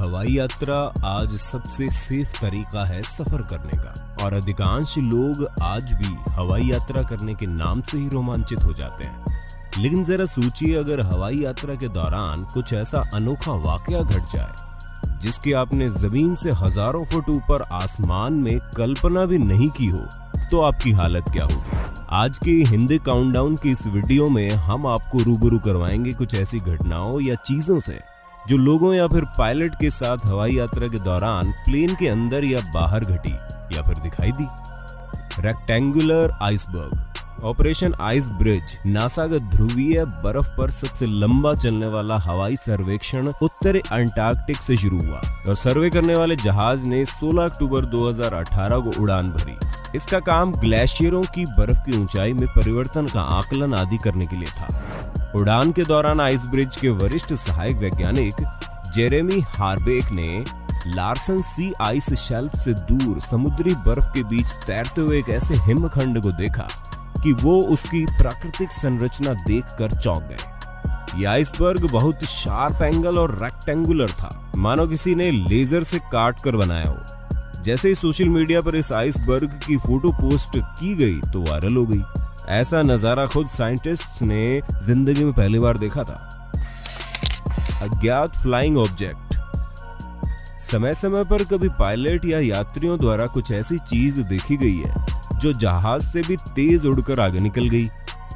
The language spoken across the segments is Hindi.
हवाई यात्रा आज सबसे सेफ तरीका है सफर करने का और अधिकांश लोग आज भी हवाई यात्रा करने के नाम से ही रोमांचित हो जाते हैं। लेकिन जरा सोचिए, अगर हवाई यात्रा के दौरान कुछ ऐसा अनोखा वाकया घट जाए जिसकी आपने जमीन से हजारों फुट ऊपर आसमान में कल्पना भी नहीं की हो, तो आपकी हालत क्या होगी। आज के हिंदी काउंटडाउन की इस वीडियो में हम आपको रूबरू करवाएंगे कुछ ऐसी घटनाओं या चीजों से जो लोगों या फिर पायलट के साथ हवाई यात्रा के दौरान प्लेन के अंदर या बाहर घटी या फिर दिखाई दी। Rectangular iceberg. Operation ice bridge NASA का ध्रुवीय बर्फ पर सबसे लंबा चलने वाला हवाई सर्वेक्षण उत्तरी अंटार्कटिक से शुरू हुआ और सर्वे करने वाले जहाज ने 16 अक्टूबर 2018 को उड़ान भरी। इसका काम ग्लेशियरों की बर्फ की ऊंचाई में परिवर्तन का आकलन आदि करने के लिए था। उड़ान के दौरान आइस ब्रिज के वरिष्ठ सहायक वैज्ञानिक जेरेमी हार्बेक ने लार्सन सी आइस शेल्फ से दूर समुद्री बर्फ के बीच तैरते हुए एक ऐसे हिमखंड को देखा कि वो उसकी प्राकृतिक संरचना देखकर चौंक गए। ये आइसबर्ग बहुत शार्प एंगल और रेक्टेंगुलर था, मानो किसी ने लेजर से काट कर बनाया हो। जैसे ही सोशल मीडिया पर इस आइसबर्ग की फोटो पोस्ट की गई तो वायरल हो गई। ऐसा नजारा खुद साइंटिस्ट्स ने जिंदगी में पहली बार देखा था। अज्ञात फ्लाइंग ऑब्जेक्ट। समय समय पर कभी पायलट या यात्रियों द्वारा कुछ ऐसी चीज देखी गई है जो जहाज से भी तेज उड़कर आगे निकल गई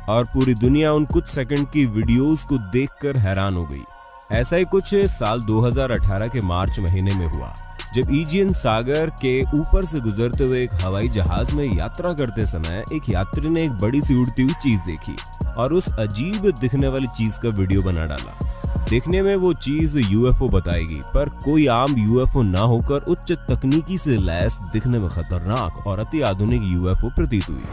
और पूरी दुनिया उन कुछ सेकंड की वीडियोस को देखकर हैरान हो गई। ऐसा ही कुछ साल 2018 के मार्च महीने में हुआ, जब ईजियन सागर के ऊपर से गुजरते हुए एक हवाई जहाज में यात्रा करते समय एक यात्री ने एक बड़ी सी उड़ती हुई चीज देखी और उस अजीब दिखने वाली चीज का वीडियो बना डाला। देखने में वो चीज यूएफओ बताएगी, पर कोई आम यूएफओ ना होकर उच्च तकनीकी से लैस दिखने में खतरनाक और अति आधुनिक यूएफओ प्रतीत हुई।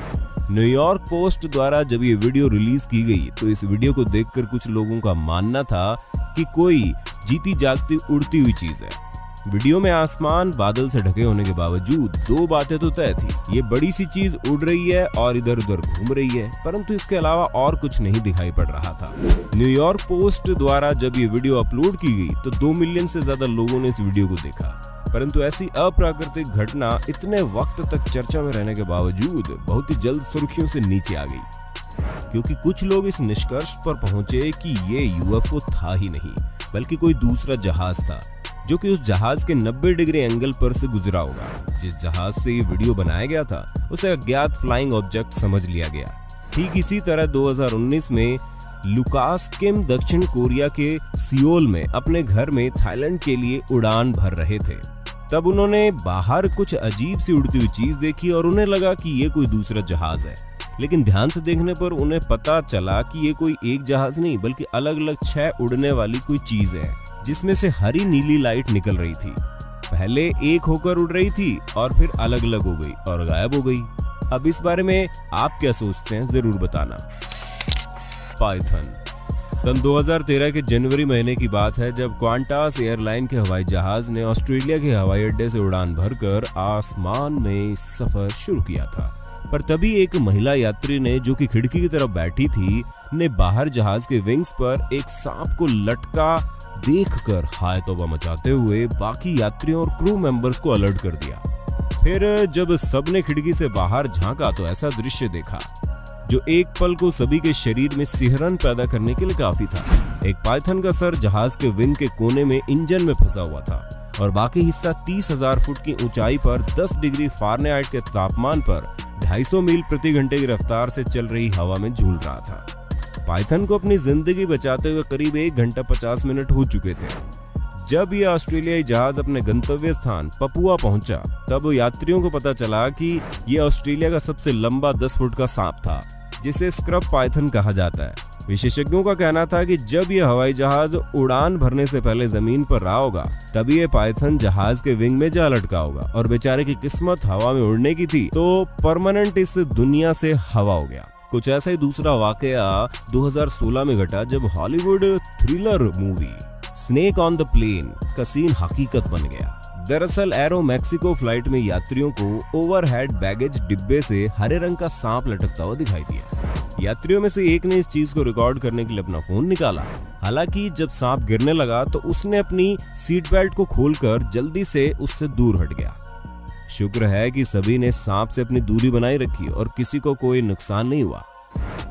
न्यूयॉर्क पोस्ट द्वारा जब ये वीडियो रिलीज की गई तो इस वीडियो को देखकर कुछ लोगों का मानना था कि कोई जीती जागती उड़ती हुई चीज है। वीडियो में आसमान बादल से ढके होने के बावजूद दो बातें तो तय थी। ये बड़ी सी चीज उड़ रही है और इधर उधर घूम रही है, परंतु इसके अलावा और कुछ नहीं दिखाई पड़ रहा था। न्यूयॉर्क पोस्ट द्वारा जब ये वीडियो अपलोड की गई तो 2 मिलियन से ज्यादा लोगों ने इस वीडियो को देखा, परंतु ऐसी अप्राकृतिक घटना इतने वक्त तक चर्चा में रहने के बावजूद बहुत ही जल्द सुर्खियों से नीचे आ गई, क्योंकि कुछ लोग इस निष्कर्ष पर पहुंचे कि ये यूएफओ था ही नहीं बल्कि कोई दूसरा जहाज था जो कि उस जहाज के 90 डिग्री एंगल पर से गुजरा होगा। जिस जहाज से ये वीडियो बनाया गया था उसे अज्ञात फ्लाइंग ऑब्जेक्ट समझ लिया गया। ठीक इसी तरह 2019 में लुकास किम दक्षिण कोरिया के सियोल में अपने घर में थाईलैंड के लिए उड़ान भर रहे थे। तब उन्होंने बाहर कुछ अजीब सी उड़ती हुई चीज देखी और उन्हें लगा कि ये कोई दूसरा जहाज है, लेकिन ध्यान से देखने पर उन्हें पता चला कि ये कोई एक जहाज नहीं बल्कि अलग अलग 6 उड़ने वाली कोई चीज है, जिसमें से हरी नीली लाइट निकल रही थी। पहले एक होकर उड़ रही थी और फिर अलग अलग हो गई और गायब हो गई। अब इस बारे में आप क्या सोचते हैं, जरूर बताना। पाइथन। सन 2013 के जनवरी महीने की बात है, जब क्वांटास एयरलाइन के हवाई जहाज ने ऑस्ट्रेलिया के हवाई अड्डे से उड़ान भरकर आसमान में सफर शुरू किया था। पर तभी एक महिला यात्री ने, जो कि खिड़की की तरफ बैठी थी, ने बाहर जहाज के विंग्स पर एक सांप को लटका देखकर हाय तौबा मचाते हुए बाकी यात्रियों और क्रू मेंबर्स को अलर्ट कर दिया। फिर जब सबने खिड़की से बाहर झांका तो ऐसा दृश्य देखा जो एक पल को सभी के शरीर में सिहरन पैदा करने के लिए काफी था। एक पाइथन का सर जहाज के विंग के कोने में इंजन में फंसा हुआ था और बाकी हिस्सा 30,000 फुट की ऊंचाई पर 10 डिग्री फारेनहाइट के तापमान पर 250 मील प्रति घंटे की रफ्तार से चल रही हवा में झूल रहा था। पाइथन को अपनी जिंदगी बचाते हुए करीब 1 घंटा 50 मिनट हो चुके थे। जब यह ऑस्ट्रेलियाई जहाज अपने गंतव्य स्थान पपुआ पहुंचा, तब यात्रियों को पता चला कि यह ऑस्ट्रेलिया का सबसे लंबा 10 फुट का सांप था, जिसे स्क्रब पाइथन कहा जाता है। विशेषज्ञों का कहना था कि जब यह हवाई जहाज उड़ान भरने से पहले जमीन पर रहा होगा, तभी यह पाइथन जहाज के विंग में जा लटका होगा और बेचारे की किस्मत हवा में उड़ने की थी, तो परमानेंट इस दुनिया से हवा हो गया। कुछ ऐसा ही दूसरा वाकया 2016 में घटा, जब Hollywood thriller movie snake on the plane का सीन हकीकत बन गया। दरअसल एरो मैक्सिको फ्लाइट में यात्रियों को ओवरहेड बैगेज डिब्बे से हरे रंग का सांप लटकता हुआ दिखाई दिया। यात्रियों में से एक ने इस चीज को रिकॉर्ड करने के लिए अपना फोन निकाला। हालांकि जब सांप गिरने लगा तो उसने अपनी सीट बेल्ट को खोलकर जल्दी से उससे दूर हट गया। शुक्र है कि सभी ने सांप से अपनी दूरी बनाए रखी और किसी को कोई नुकसान नहीं हुआ।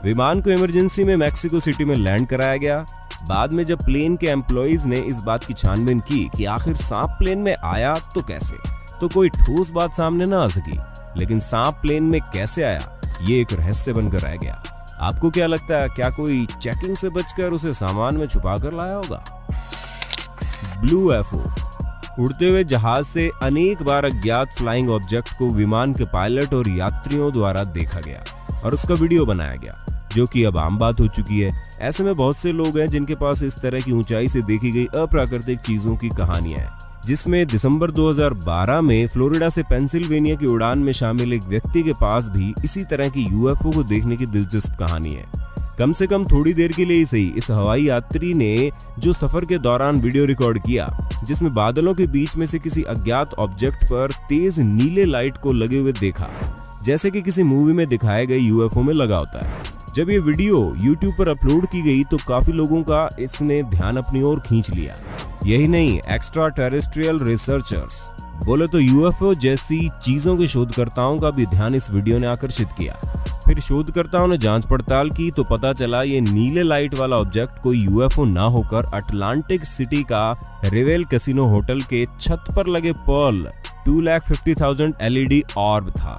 विमान को इमरजेंसी में मैक्सिको सिटी में लैंड कराया गया। बाद में जब प्लेन के एम्प्लॉइज ने इस बात की छानबीन की कि आखिर सांप प्लेन में आया तो कैसे, तो कोई ठोस बात सामने न आ सकी, लेकिन सांप प्लेन में कैसे आया ये एक रहस्य बनकर रह गया। आपको क्या लगता है, क्या कोई चेकिंग से बचकर उसे सामान में छुपा कर लाया होगा? ब्लू एफओ उड़ते हुए जहाज से अनेक बार अज्ञात फ्लाइंग ऑब्जेक्ट को विमान के पायलट और यात्रियों द्वारा देखा गया और उसका वीडियो बनाया गया, जो कि अब आम बात हो चुकी है। ऐसे में बहुत से लोग हैं जिनके पास इस तरह की ऊंचाई से देखी गई अप्राकृतिक चीजों की कहानियां हैं, जिसमें दिसंबर 2012 में फ्लोरिडा से पेंसिल्वेनिया की उड़ान में शामिल एक व्यक्ति के पास भी इसी तरह की यूएफओ को देखने की दिलचस्प कहानी है। कम से कम थोड़ी देर के लिए ही सही, इस हवाई यात्री ने जो सफर के दौरान वीडियो रिकॉर्ड किया, जिसमें बादलों के बीच में से किसी अज्ञात ऑब्जेक्ट पर तेज नीले लाइट को लगे हुए देखा, जैसे कि किसी मूवी में दिखाए गए यूएफओ में लगा होता है। जब ये वीडियो YouTube पर अपलोड की गई तो काफी लोगों का इसने ध्यान अपनी ओर खींच लिया। यही नहीं, एक्स्ट्रा टेरेस्ट्रियल रिसर्चर्स बोले तो यूएफओ जैसी चीजों के शोधकर्ताओं का भी ध्यान इस वीडियो ने आकर्षित किया। फिर शोधकर्ताओं ने जांच पड़ताल की तो पता चला ये नीले लाइट वाला ऑब्जेक्ट कोई यूएफओ ना होकर अटलांटिक सिटी का रिवेल कैसीनो होटल के छत पर लगे पर्ल 2,50,000 LED ऑर्ब था।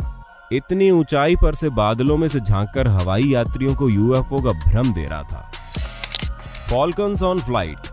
इतनी ऊंचाई पर से बादलों में से झांककर हवाई यात्रियों को यूएफओ का भ्रम दे रहा था। फॉल्कन्स ऑन फ्लाइट।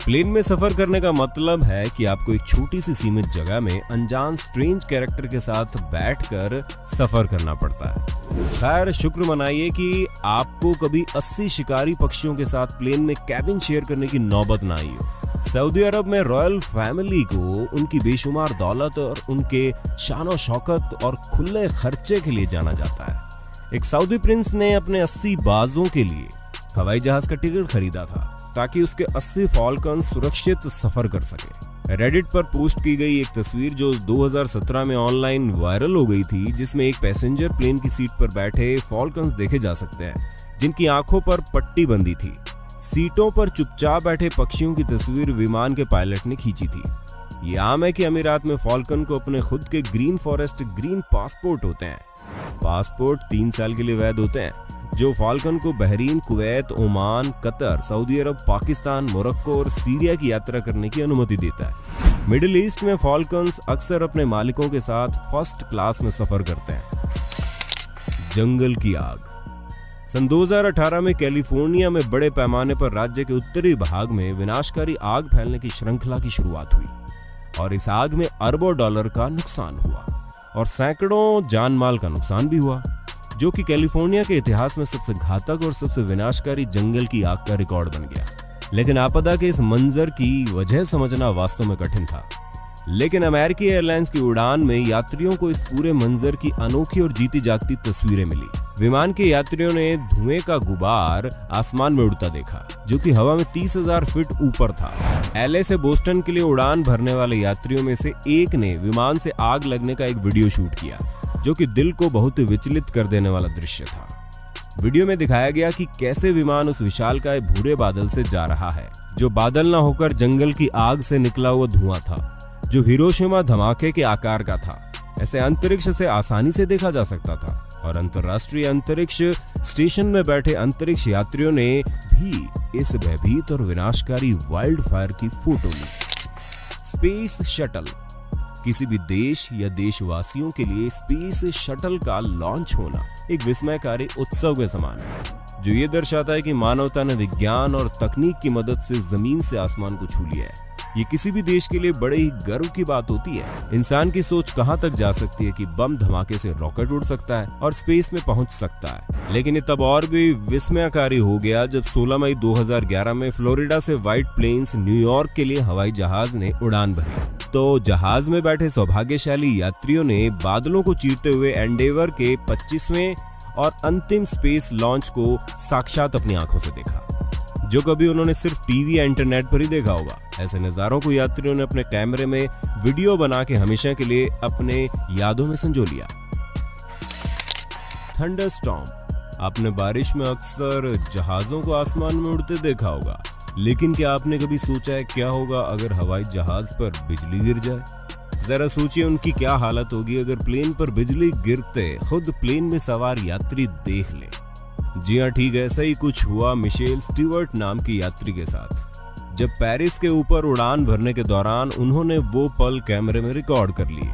प्लेन में सफर करने का मतलब है कि आपको एक छोटी सी सीमित जगह में अनजान स्ट्रेंज कैरेक्टर के साथ बैठकर सफर करना पड़ता है। खैर, शुक्र मनाइए कि आपको कभी 80 शिकारी पक्षियों के साथ प्लेन में कैबिन शेयर करने की नौबत ना आई हो। सऊदी अरब में रॉयल फैमिली को उनकी बेशुमार दौलत और उनके शान शौकत और खुले खर्चे के लिए जाना जाता है। एक सऊदी प्रिंस ने अपने 80 बाजों के लिए हवाई जहाज का टिकट खरीदा था ताकि उसके 80 फॉल्कन सुरक्षित सफर कर सके। रेडिट पर पोस्ट की गई एक तस्वीर जो 2017 में ऑनलाइन वायरल हो गई थी, जिसमें एक पैसेंजर प्लेन की सीट पर बैठे फॉल्कन्स देखे जा सकते हैं, जिनकी आंखों पर पट्टी बंधी थी। सीटों पर चुपचाप बैठे पक्षियों की तस्वीर विमान के पायलट ने खींची थी। ये आम है कि अमीरात में फॉल्कन को अपने खुद के ग्रीन फॉरेस्ट ग्रीन पासपोर्ट होते हैं। पासपोर्ट 3 साल के लिए वैध होते हैं, जो फॉल्कन को Bahrain, Kuwait, Oman, Qatar, Saudi Arab, Pakistan, Morocco और सीरिया की यात्रा करने की अनुमति देता है। मिडिल ईस्ट में फॉल्कन्स अक्सर अपने मालिकों के साथ फर्स्ट क्लास में सफर करते हैं। जंगल की आग। सन 2018 में कैलिफोर्निया में बड़े पैमाने पर राज्य के उत्तरी भाग में विनाशकारी आग फैलने की श्रृंखला की शुरुआत हुई और इस आग में अरबों डॉलर का नुकसान हुआ और सैकड़ों जान माल का नुकसान भी हुआ, जो कि कैलिफोर्निया के इतिहास में सबसे घातक और सबसे विनाशकारी जंगल की आग का रिकॉर्ड बन गया। लेकिन आपदा के इस मंजर की वजह समझना वास्तव में कठिन था। लेकिन अमेरिकी एयरलाइंस की उड़ान में यात्रियों को इस पूरे मंजर की अनोखी और जीती जागती तस्वीरें मिली। विमान के यात्रियों ने धुएं का गुबार आसमान में उड़ता देखा, जो कि हवा में 30,000 फीट ऊपर था। LA से बोस्टन के लिए उड़ान भरने वाले यात्रियों में से एक ने विमान से आग लगने का एक वीडियो शूट किया, जो कि दिल को बहुत विचलित कर देने वाला दृश्य था। वीडियो में दिखाया गया कि कैसे विमान उस विशालकाय भूरे बादल से जा रहा है, जो बादल न होकर जंगल की आग से निकला हुआ धुआं था, जो हिरोशिमा धमाके के आकार का था। ऐसे अंतरिक्ष से आसानी से देखा जा सकता था और अंतर्राष्ट्रीय अंतरिक्ष स्टेशन में बैठे अंतरिक्ष यात्रियों ने भी इस भयभीत और विनाशकारी वाइल्ड फायर की फोटो ली। Space shuttle. किसी भी देश या देशवासियों के लिए स्पेस शटल का लॉन्च होना एक विस्मयकारी उत्सव के समान है, जो ये दर्शाता है कि मानवता ने विज्ञान और तकनीक की मदद से जमीन से आसमान को छू लिया है। ये किसी भी देश के लिए बड़े ही गर्व की बात होती है। इंसान की सोच कहां तक जा सकती है कि बम धमाके से रॉकेट उड़ सकता है और स्पेस में पहुंच सकता है। लेकिन ये तब और भी विस्मयकारी हो गया जब 16 मई 2011 में फ्लोरिडा से व्हाइट प्लेन्स न्यूयॉर्क के लिए हवाई जहाज ने उड़ान भरी। तो जहाज में बैठे सौभाग्यशाली यात्रियों ने बादलों को चीरते हुए एंडेवर के 25वें और अंतिम स्पेस लॉन्च को साक्षात अपनी आंखों से देखा, जो कभी उन्होंने सिर्फ टीवी या इंटरनेट पर ही देखा होगा। ऐसे नजारों को यात्रियों ने अपने कैमरे में वीडियो बना के हमेशा के लिए अपने यादों में संजो लिया। थंडरस्टॉर्म। आपने बारिश में अक्सर जहाजों को आसमान में उड़ते देखा होगा, लेकिन क्या आपने कभी सोचा है क्या होगा अगर हवाई जहाज पर बिजली गिर जाए? जरा सोचिए उनकी क्या हालत होगी अगर प्लेन पर बिजली गिरते खुद प्लेन में सवार यात्री देख ले। जी हाँ, ठीक ऐसा ही कुछ हुआ मिशेल स्टीवर्ट नाम की यात्री के साथ। जब पेरिस के ऊपर उड़ान भरने के दौरान उन्होंने वो पल कैमरे में रिकॉर्ड कर लिए।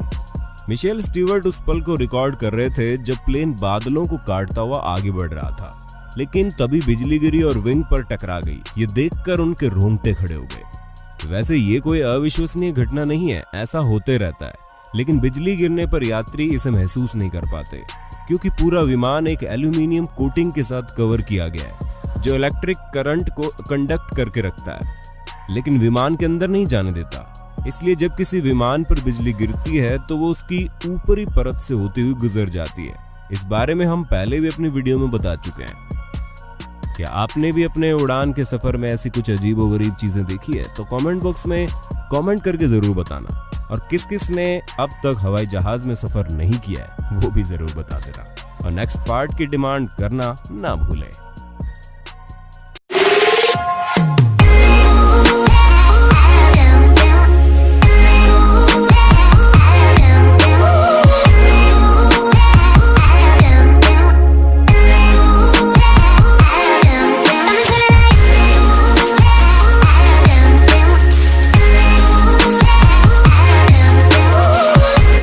मिशेल स्टीवर्ट उस पल को रिकॉर्ड कर रहे थे जब प्लेन बादलों को काटता हुआ आगे बढ़ रहा था, लेकिन तभी बिजली गिरी और विंग पर टकरा गई। ये देखकर उनके रोंगटे खड़े हो गए। वैसे ये कोई अविश्वसनीय घटना नहीं है, ऐसा होते रहता है, लेकिन बिजली गिरने पर यात्री इसे महसूस नहीं कर पाते क्योंकि पूरा विमान एक एल्यूमिनियम कोटिंग के साथ कवर किया गया है जो इलेक्ट्रिक करंट को कंडक्ट करके रखता है लेकिन विमान के अंदर नहीं जाने देता। इसलिए जब किसी विमान पर बिजली गिरती है तो वो उसकी ऊपरी परत से होती हुई गुजर जाती है। इस बारे में हम पहले भी अपनी वीडियो में बता चुके हैं। क्या आपने भी अपने उड़ान के सफर में ऐसी कुछ अजीबोगरीब चीजें देखी है? तो कमेंट बॉक्स में कमेंट करके जरूर बताना, और किस किस ने अब तक हवाई जहाज में सफर नहीं किया है वो भी जरूर बता देना, और नेक्स्ट पार्ट की डिमांड करना ना भूलें।